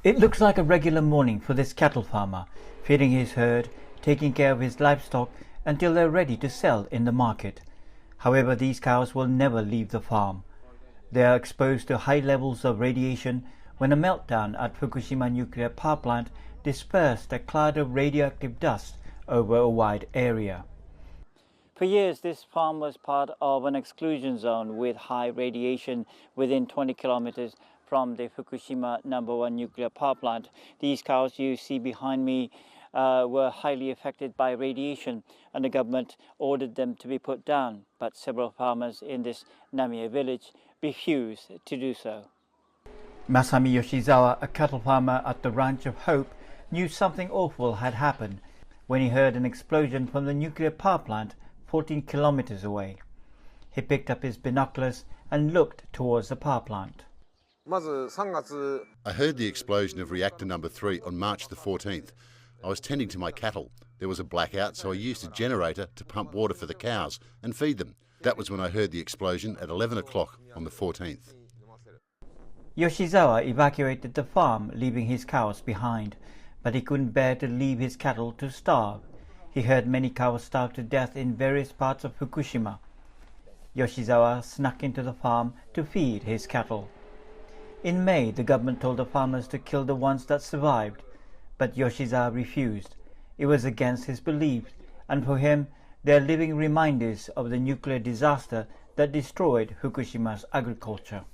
It looks like a regular morning for this cattle farmer, feeding his herd, taking care of his livestock until they're ready to sell in the market. However, these cows will never leave the farm. They are exposed to high levels of radiation when a meltdown at Fukushima nuclear power plant dispersed a cloud of radioactive dust over a wide area. For years, this farm was part of an exclusion zone with high radiation within 20 kilometers from the Fukushima #1 nuclear power plant. These cows you see behind me were highly affected by radiation, and the government ordered them to be put down, but several farmers in this Namie village refused to do so. Masami Yoshizawa, a cattle farmer at the Ranch of Hope, knew something awful had happened when he heard an explosion from the nuclear power plant 14 kilometers away. He picked up his binoculars and looked towards the power plant. I heard the explosion of reactor number 3 on March the 14th. I was tending to my cattle. There was a blackout, so I used a generator to pump water for the cows and feed them. That was when I heard the explosion at 11 o'clock on the 14th. Yoshizawa evacuated the farm, leaving his cows behind, but he couldn't bear to leave his cattle to starve. He heard many cows starve to death in various parts of Fukushima. Yoshizawa snuck into the farm to feed his cattle. In May, the government told the farmers to kill the ones that survived, but Yoshizawa refused. It was against his beliefs, and for him, they are living reminders of the nuclear disaster that destroyed Fukushima's agriculture.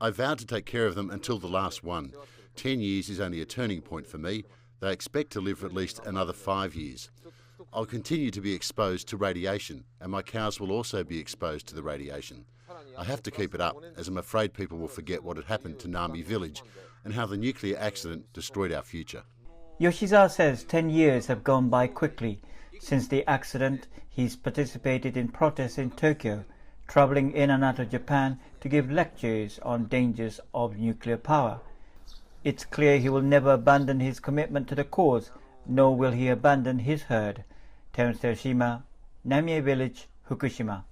I vowed to take care of them until the last one. 10 years is only a turning point for me. They expect to live for at least another 5 years. I'll continue to be exposed to radiation, and my cows will also be exposed to the radiation. I have to keep it up, as I'm afraid people will forget what had happened to Namie village and how the nuclear accident destroyed our future. Yoshizawa says 10 years have gone by quickly. Since the accident, he's participated in protests in Tokyo, traveling in and out of Japan to give lectures on dangers of nuclear power. It's clear he will never abandon his commitment to the cause, nor will he abandon his herd. Terrence Terashima, Namie Village, Fukushima.